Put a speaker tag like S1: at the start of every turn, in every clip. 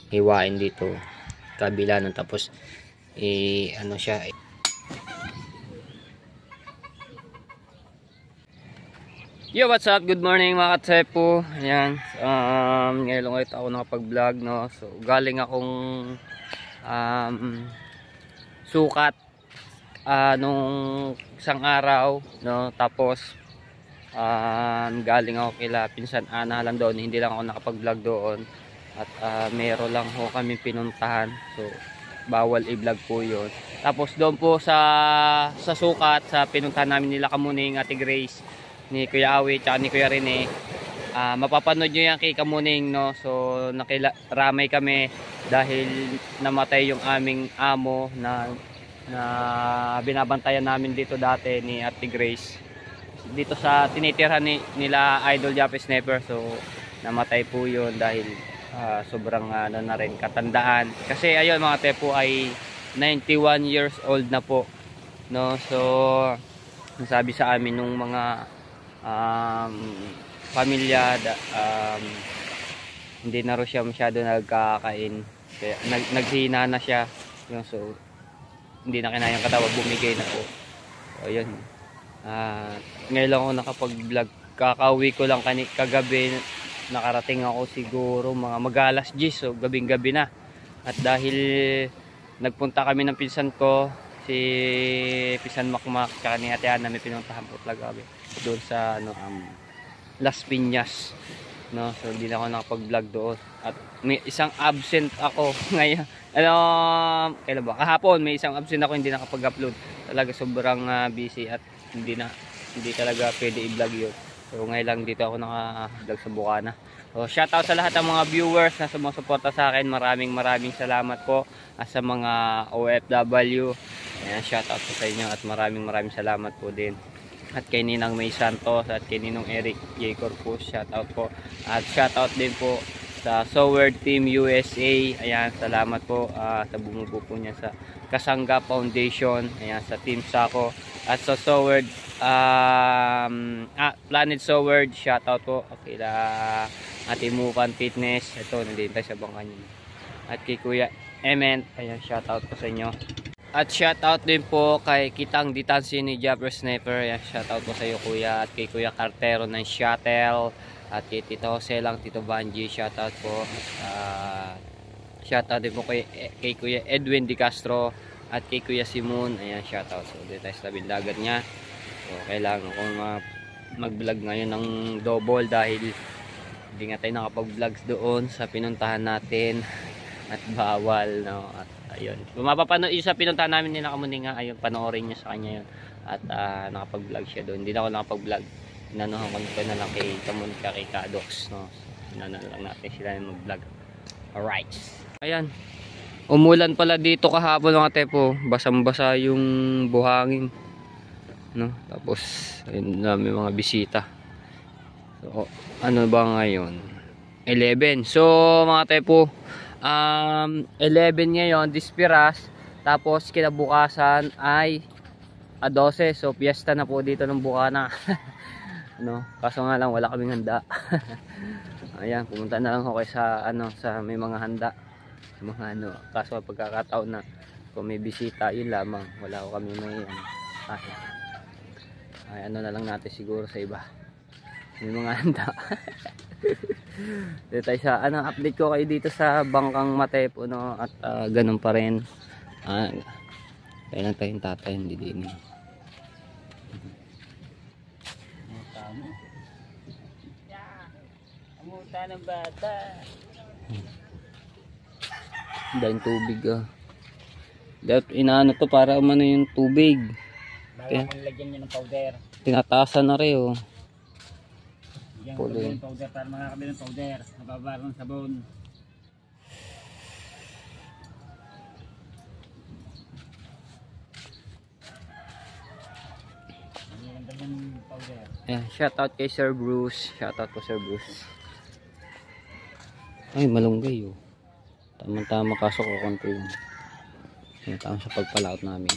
S1: hiwain dito kabila nun, tapos ano siya. Yo, what's up? Good morning mga katsepo. Ayan, ngayon lang ulit ako nakapag-vlog, no. So galing akong sukat nung isang araw, no. Tapos galing ako kila pinsan Ana lang doon, hindi lang ako nakapag-vlog doon. At meron lang ho kami pinuntahan, so bawal i-vlog po yun. Tapos doon po sa sukat, sa pinuntahan namin nila Kamuning, Ate Grace, ni Kuya Awi, tsaka ni Kuya Rene, mapapanood nyo yan kay Kamuning, no. So nakiramay kami dahil namatay yung aming amo na binabantayan namin dito dati ni Ate Grace, dito sa tinitirhan nila Idol Japanese Sniper. So namatay po yun dahil sobrang ano na rin, katandaan. Kasi ayun mga tepo ay 91 years old na po, no. So nasabi sa amin nung mga pamilya, hindi na rin siya masyado nagkakain, kaya naghihina na siya yun. So hindi na kinayang katawan, bumigay na po. So ayun, ngayon lang ako nakapag-vlog. Kakauwi ko lang kagabi, nakarating ako siguro mga mag-alas 10, so gabing gabi na. At dahil nagpunta kami ng pinsan ko, si Pinsan Makmak, tsaka ni Ate Ana, may pinuntahan po talaga kami doon sa Las Piñas, no. So hindi na ako nakapag-vlog doon. At may isang absent ako ngayon, kailan ba? Kahapon may isang absent ako, hindi nakapag-upload. Talaga sobrang busy at hindi talaga pwede i-vlog yun. So ngayon lang dito ako naka-vlog sa Bukana. So shoutout sa lahat ng mga viewers na sumusuporta sa akin. Maraming salamat po. Sa mga OFW, ayan, shoutout po sa inyo at maraming salamat po din. At kay Ninang May Santos at kay Ninong Eric J. Corpus, shoutout po. At shoutout din po sa Soward Team USA. Ayan, salamat po sa bumubuo po niya sa Kasangga Foundation. Ayan, sa Team Sako at sa Soward Planet Soward, shoutout po kila Ate Mupan Fitness. Ito, nandito tayo sa bangka niya. At kay Kuya Ement, ayan, shoutout po sa inyo. At shoutout din po kay Kitang Ditansi ni Japanese Sniper. Ayan, shoutout po sa iyo, Kuya. At kay Kuya Cartero ng Shuttle. At kay Tito Jose lang, Tito Banji, shoutout po. Shoutout din po kay Kuya Edwin Di Castro at kay Kuya Simon. Ayan, shoutout. So dito tayo sa dagat niya. So kailangan kong mag-vlog ngayon ng double dahil hindi nga tayo nakapag-vlogs doon sa pinuntahan natin at bawal, no. At ayun, kung mapapanood yung sa pinuntahan namin nila Kamuning, ayun, panoorin nyo sa kanya yun. At nakapag-vlog siya doon. Hindi na ako nakapag-vlog, inanuhan ko na lang kay Kamuning, kay Kadox, no. Inanuhan lang natin sila yung mag-vlog. Alright, ayan, umulan pala dito kahapon mga tepo. Basang-basa yung buhangin, no. Tapos ayun, may mga bisita. So ano ba ngayon? 11. So mga tepo, 11 ngayon, Dispiras. Tapos kinabukasan ay 12. So piyesta na po dito ng Bukana. No, kaso nga lang wala kaming handa. Ayan, pumunta na lang ako sa sa may mga handa, mga kaso pagkakataon na kung may bisita, yun lamang, wala ko kami may ay na lang natin siguro sa iba, may mga handa. Dito tayo sa update ko kayo dito sa Bangkang Matepo, no. At ganun pa rin, kailan tayong tatay hindi din amuta ng bata. Dahil tubig dapat inaano to para umano yung tubig. Kaya lagyan niyo ng powder. Tinataasan na rin powder para makakabili ng powder. Nababara ng sabon. Yeah, shout out kay Sir Bruce. Shout out ko Sir Bruce. Ay, malunggay Tama-tama, kaso ko konti yun. Tama sa pagpalaot namin.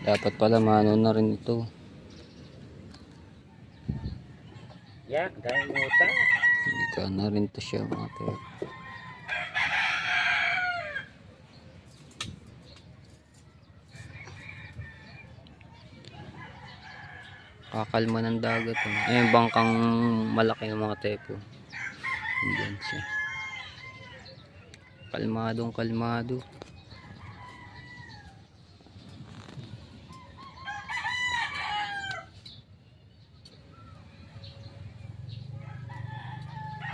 S1: Dapat pala mano na rin ito.
S2: Yak, dahil mo ta.
S1: Ika na rin to siya mga tepo. Kakalma ng dagat. Ayun, bangkang malaki ng mga tepo. Diyan siya. Kalmadong kalmado.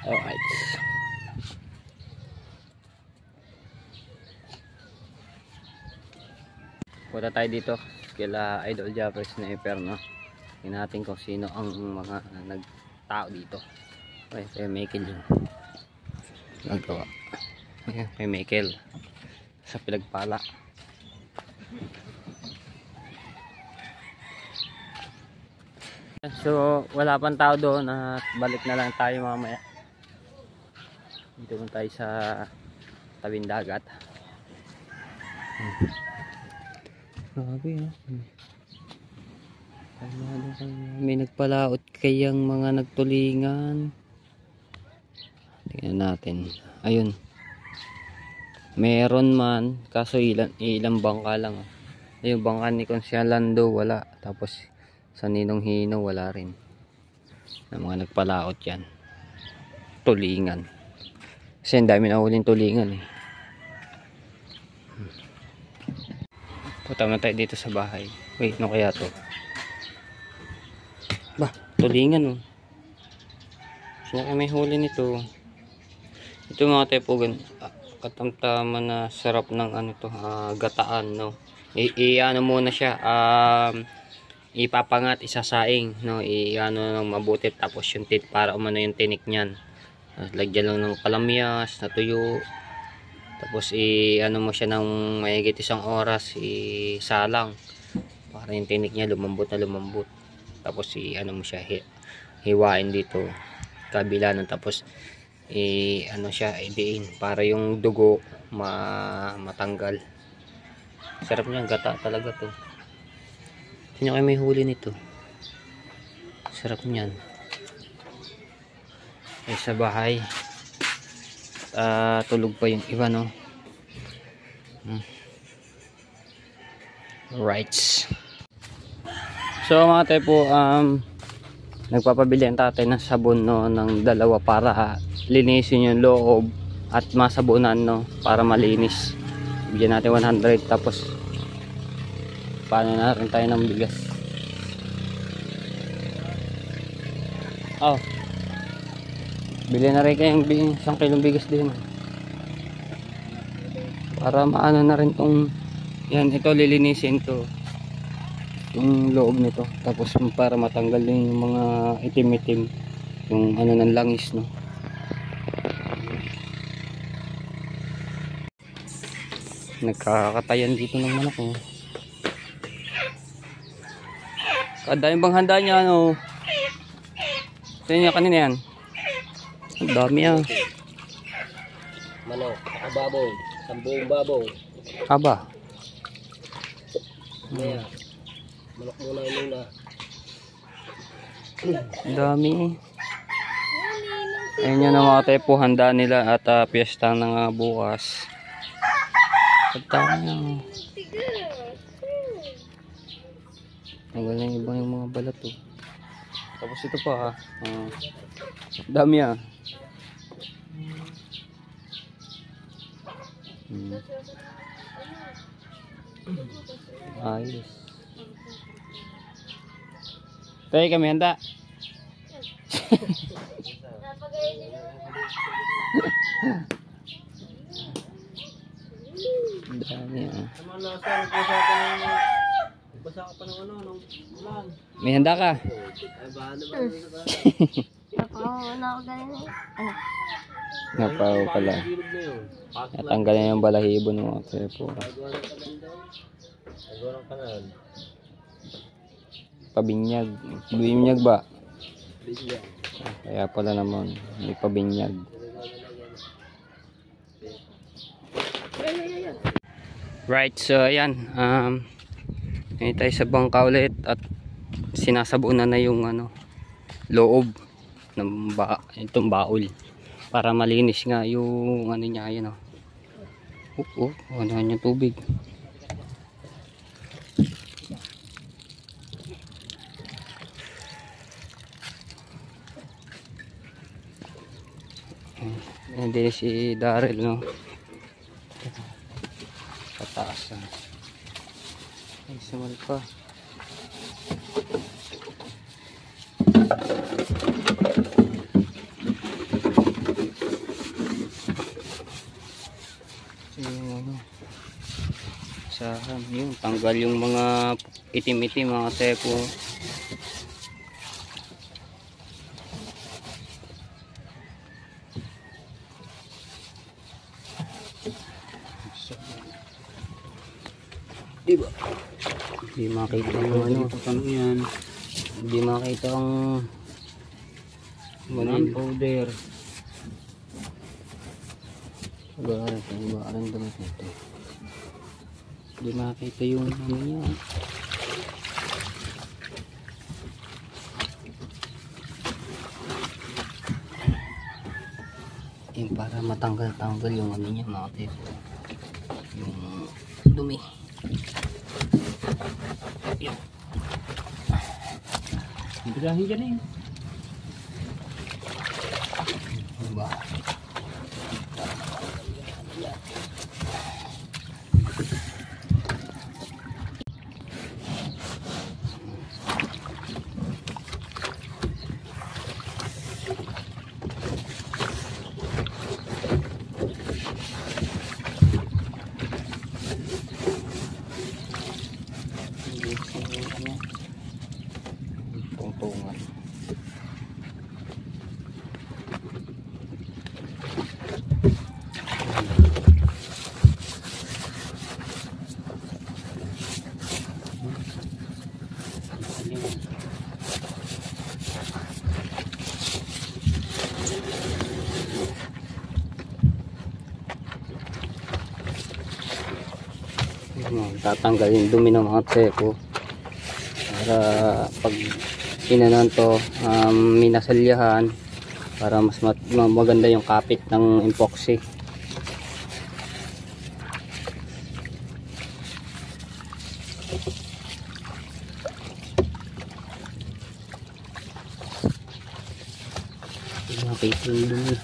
S1: Alright. Punta tayo dito kila Idol Japper Sniper, no? Tingnan natin kung sino ang mga nagtao dito. Okay, kay Michael yun. Nagawa. Okay, kay Michael. Sa Pilagpala. So, wala pang tao doon at balik na lang tayo mamaya. Dito mo tayo sa tabing dagat. Grabe, may nagpalaot kayang mga nagtulingan. Tingnan natin. Ayun. Meron man, kaso ilang bangka lang. Ayun, bangka ni Consialando wala. Tapos sa Ninong Hino wala rin. Na mga nagpalaot yan. Tulingan. Kasi ang dami na huling tulingan eh. Punta na tayo dito sa bahay. Wait, ano kaya to? Bah, tulingan oh. So may huli nito. Ito mga tepogan, katamtaman na sarap ng ano to, gataan, no. Ano muna siya, ipapangat, isasaing, no. Ano nang mabuti, tapos yung para umano yung tinik niyan. Lagyan lang ng kalamyas na tuyo. Tapos ano mo siya ng mahigit 1 oras, isalang para yung tinik niya lumambot na lumambot. Tapos ano mo siya, hiwain dito kabila nun, tapos ano siya, idiin para yung dugo matanggal. Sarap niya, gata talaga to. Sino kayo may huli nito? Sarap niyan. Ay sa bahay. Tulog pa yung iba, no. Right. So mga tepo, nagpapabili ang tatay ng sabon, no, ng 2 para linisin yung loob at masabunan, no, para malinis. Bigyan natin 100, tapos paano na rin tayo ng bigas. Oh, bili na rin kayong 1 kilong bigas din para maano na rin tong yan. Ito lilinisin to, yung loob nito, tapos para matanggal yung mga itim-itim, yung ano ng langis, no. Nagkakatayan dito ng manok, oh. Kadami bang handa niya, ano? Sa inyo kanina yan? Ang dami, ah.
S2: Manok, baboy, 10 baboy.
S1: Aba.
S2: Kaya, manok muna inuna.
S1: Ang dami. Ayun yun ang mga tepo, handa nila at piyesta na nga bukas. Pagtama. Tanggal na yung ibang yung mga balat, oh. Tapos ito pa, ha. Dami, ah. Ayos. Tayo kami handa. Dami, ah.
S2: Basa ka pa ng ano, nung ulan.
S1: May handa ka?
S2: Ay, bahala ba?
S3: Napauna ako ganun.
S1: Napaw pala. Natanggalin yung balahibo ng mga tepo.
S2: Nagorang kanal.
S1: Pabinyag. Binyag ba?
S2: Binyag.
S1: Kaya pala naman may pabinyag. Right, so ayan, Ngayon tayo sa bangka ulit at sinasabunan na yung ano, loob ng itong baul para malinis nga yung ano niya. Ayun ano yung tubig. Hindi si Daryl, no? Pataas na. Ay, sumal pa. Yun, tanggal yung mga itim-itim, mga tepo. Diba? Hindi makita yung ano yan. Hindi makita ang manin powder. Baran damit nito. Hindi makita yung ano niya. Yung para matanggal-tanggal yung ano niya, mga tepo. Yung dumi. Yun. Ibigay dyan eh. Diba? Tungtungan. Tatanggal yung dumi ng mga tepo para pag inanon to, minasalyahan para mas maganda yung kapit ng epoxy. Makita yung dumi.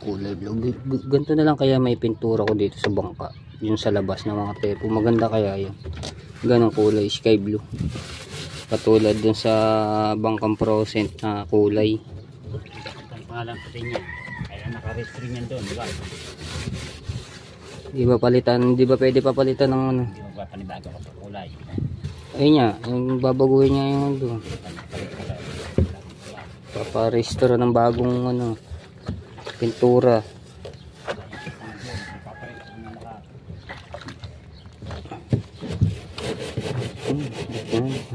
S1: kulay blue. Ganito na lang kaya may pintura ko dito sa bangka, yung sa labas ng mga tepo. Maganda kaya yun, ganong kulay, sky blue, katulad dun sa bangkang Procent na kulay.
S2: Ang pangalan kasi niya kaya naka-restring yan doon, diba?
S1: Di ba pwede papalitan ng ano?
S2: Hindi mo ba panibago ka kulay?
S1: Ayun nga, yung babaguhin niya yung ano, paparestore ng bagong ano, pintura.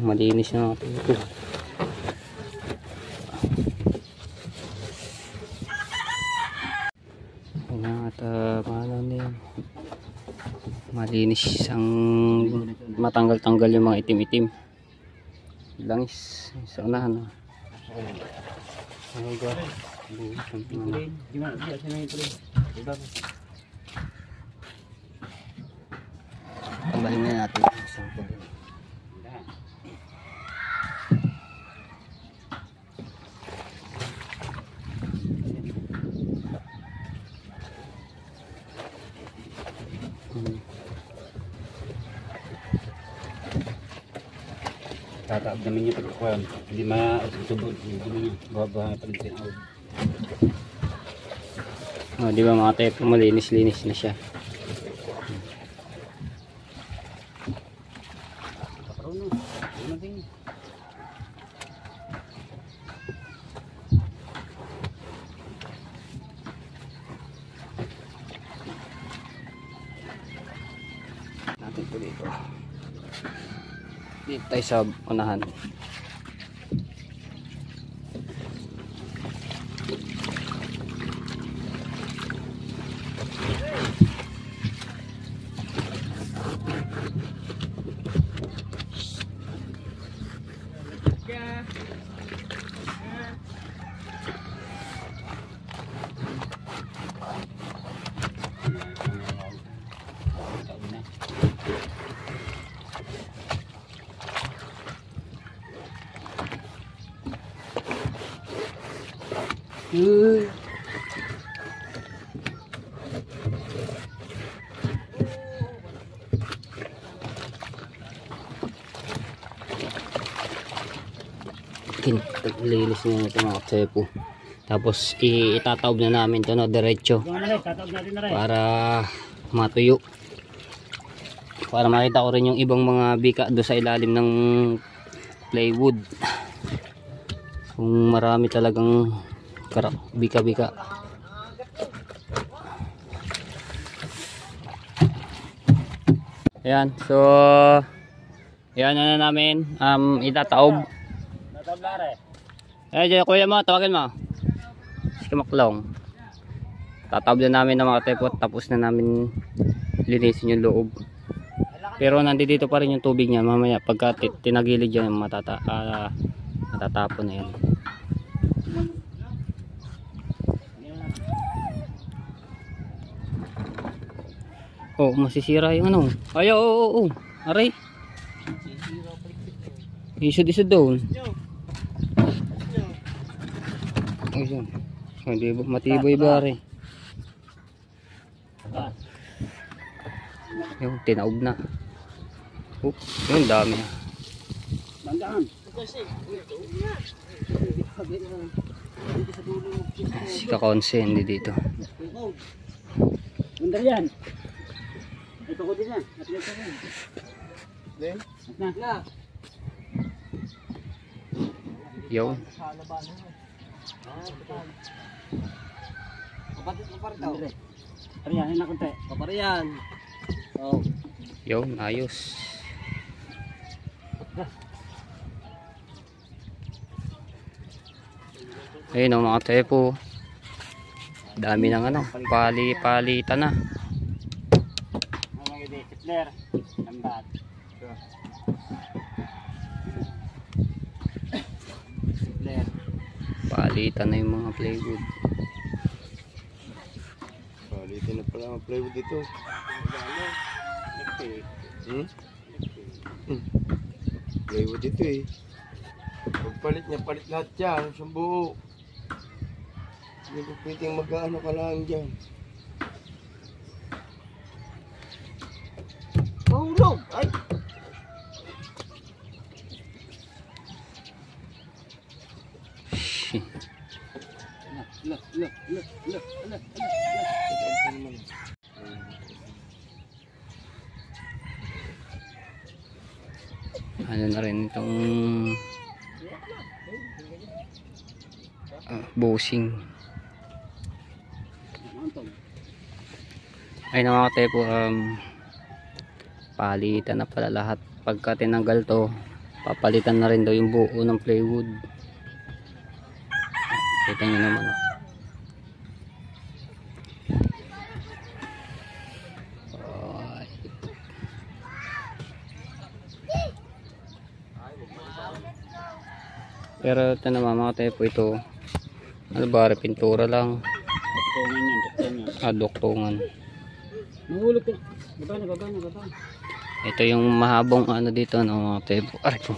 S1: Malinis na natin ito. At malam na yan, malinis ang matanggal-tanggal yung mga itim-itim langis sa unahan. Tambahin na natin isang pagod.
S2: Tataab namin yung pagkakuan, hindi ma-subod, hindi bababa palitin out.
S1: Oh, di ba mga tepo, malinis-linis na siya. Dito tayo sa unahan. Linis na ito mga tsepo. Tapos itataob na namin ito no, diretso para matuyo, para makita ko rin yung ibang mga bika doon sa ilalim ng plywood kung marami talagang bika-bika. Ayan, so ayan na namin itataob. Diyan kuya mo, tawagin mo si Kamaklong. Tataob na namin ng mga tepot, tapos na namin linisin yung loob, pero nandito pa rin yung tubig niya. Mamaya pagka tinagilid yan matatapon na yan. Oh, masisira yung ano. Ay, oo. Aray. Isod doon. Ayun. Hindi matibay ba rin. Yung tinaob na. Oh, yun dami na.
S2: Bandaan.
S1: Si Kakonse hindi dito.
S2: Bundar yan. Ito ko din yan. Then? Na.
S1: Yun.
S2: Kapatid mo pa rin daw. Pariyahin na konti. Papariyan. Oh.
S1: Yun, ayos. Ayun ang mga tepo. Dami ng ano, palitan na.
S2: Mga disipler. Lambat. Disipler.
S1: Palitan na yung mga plywood.
S4: Palitan na pala ang plywood dito. Plywood dito eh. Pagpalit niya, palit lahat yan. Sa buo. Hindi ko pwedeng mag-ano ka lang dyan. Mahulog! Ay!
S1: Ano na rin itong bushing. Ay na mga tepo, palitan na pala lahat. Pagka tinanggal to, papalitan na rin daw yung buo ng plywood. Kita nyo naman. Pero ito naman mga tepo, ito ano ba, pintura lang.
S2: Doktungan yan.
S1: Doktungan.
S2: Mahulog ka. Gaba.
S1: Ito yung mahabang ano dito no, mga tepo. Aray ko.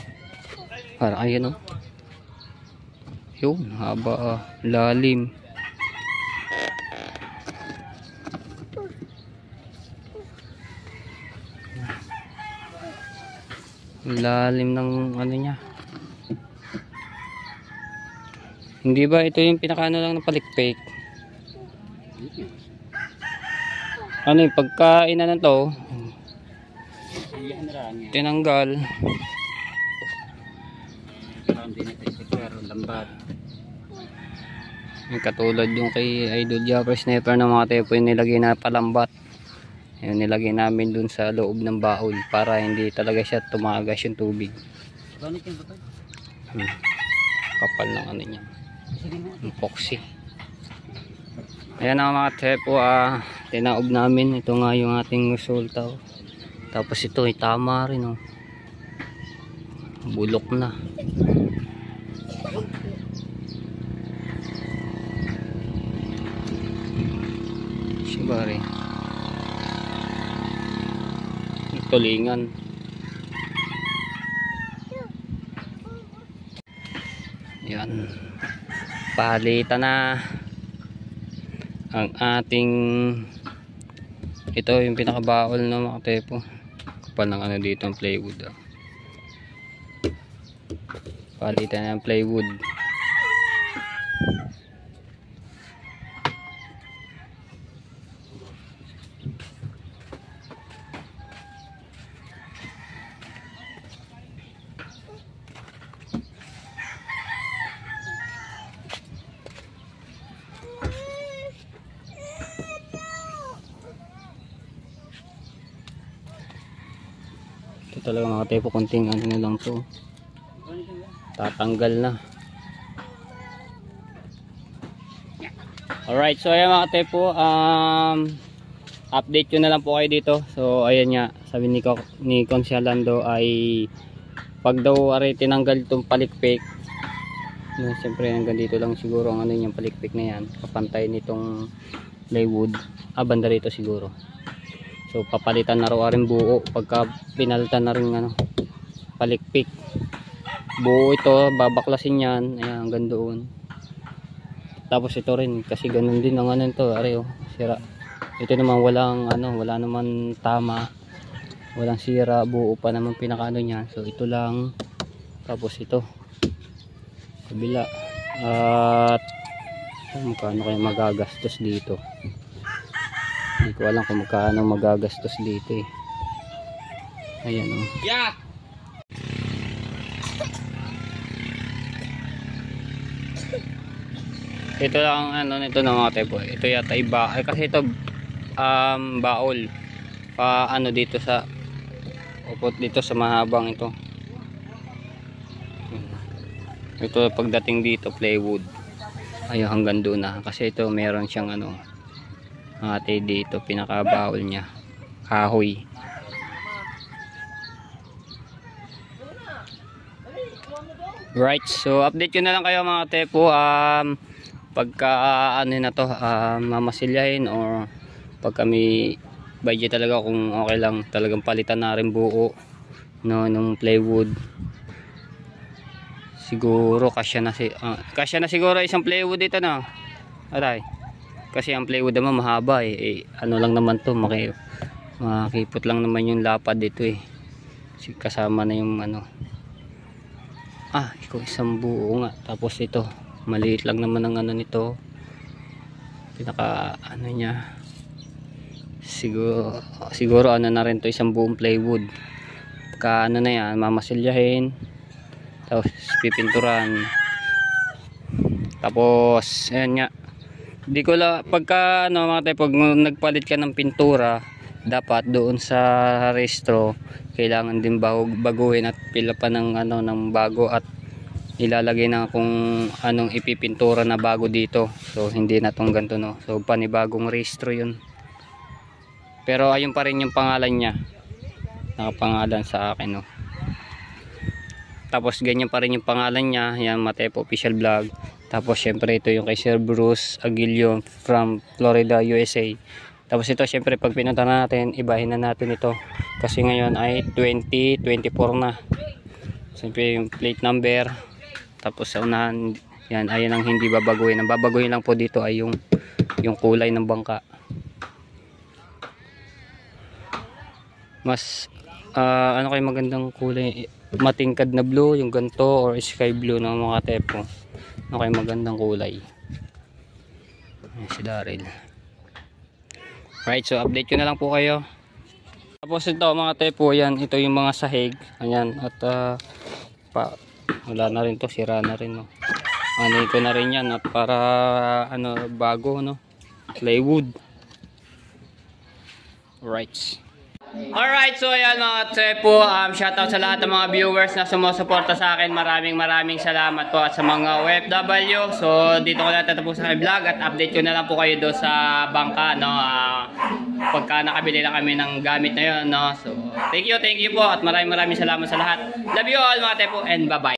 S1: Parang ayun o. Yun, haba, lalim. Lalim ng ano niya. Hindi ba ito yung pinakaano lang ng palikpik? Ano yung pagkain na to? Tinanggal. Yung katulad yung kay Idol Japper Sniper ng mga tepo yung nilagay na palambat. Ayun, nilagay namin dun sa loob ng baul para hindi talaga siya tumagas yung tubig.
S2: Ganit yung butod.
S1: Kapal ng ano niya,
S2: Sige na.
S1: epoxy. Ayan na mga tepo, tinaob namin. Ito nga yung ating resulta. Tapos ito ay tama rin, oh. Bulok na. Sibari. Tulingan. Yan. Palitan na ang ating, ito yung pinakabaol na mga tepo. Kapal ng ano dito ang plywood. Palitan na ang plywood. Ito talaga mga tepo, konting ano na lang to, tatanggal na. Alright, so ayan mga tepo, update ko na lang po kayo dito. So ayan nga, sabi ni Consialando ay pag daw aray tinanggal itong palikpik, no, siyempre hanggang dito lang siguro ang ano yung palikpik na yan, kapantay nitong plywood, banda rito siguro. So papalitan na raw rin buo pagka pinalitan na rin ano, palikpik. Buo ito, babaklasin yan, ayan, hanggang doon. Tapos ito rin kasi ganun din ang ano nito, are, oh, sira. Ito naman walang ano, wala naman tama, walang sira, buo pa naman pinakaano niya. So ito lang. Tapos ito kabila. At magkano kaya magagastos dito? Hindi ko alam kung magkano magagastos dito eh. Ayan, oh. Yeah. Ito lang ano nito ng mga tepo. Ito yata iba. Kasi ito baol. Pa ano dito sa upot dito sa mahabang ito. Ito pagdating dito plywood. Ayun hanggang doon na. Kasi ito meron siyang ano, ate dito pinakabaol niya, kahoy. Right, so update ko na lang kayo mga tepo, pagka ano na to, mamasilyahin or pag kami budget talaga kung okay lang, talagang palitan na rin buo no nung plywood. Siguro kasya na siguro isang plywood dito na. Aray. Kasi ang plywood naman mahaba eh. Ano lang naman to, makipot lang naman yung lapad dito eh. Kasama na yung ano. Ikaw isang buo nga. Tapos ito, maliit lang naman ang ano nito. Pinaka ano niya. Siguro ano na rin to, isang buong plywood. Pagka ano na yan, mamasilyahin. Tapos pipinturan. Tapos ayan nga. Di ko la pagka ano mga tayo, pag nagpalit ka ng pintura, dapat doon sa restro kailangan din baguhin at pila pa ng ano ng bago at ilalagay na kung anong ipipintura na bago dito. So hindi na tong ganito, no. So panibagong restro 'yun. Pero ayun pa rin yung pangalan niya. Nakapangalan sa akin, no. Tapos ganyan pa rin yung pangalan niya, yan Matepo Official Vlog. Tapos syempre ito yung kay Sir Bruce Aguilio from Florida, USA. Tapos ito syempre pag pinunta natin, ibahin na natin ito. Kasi ngayon ay 2024 na. Syempre yung plate number. Tapos sa unahan, yan, ayan ang hindi babaguhin. Ang babaguhin lang po dito ay yung kulay ng bangka. Mas ano kayo magandang kulay? Matingkad na blue, yung ganto, or sky blue ng mga tepo. Ano kayo magandang kulay? Ayan si Daryl. Right, so update ko na lang po kayo. Tapos ito mga tepo, yan, ito yung mga sahig. Ayan, at wala na rin to, sira na rin, no. Ano ko na rin yan at para ano bago, no, plywood. Alright, so ayan mga Tepo, shoutout sa lahat ng mga viewers na sumusuporta sa akin. Maraming salamat po at sa mga OFW. So dito ko na tatapusan ang vlog at update ko na lang po kayo doon sa bangka, no. Pagka nakabili na kami ng gamit na yun, no. So thank you po at maraming salamat sa lahat. Love you all mga Tepo and bye-bye.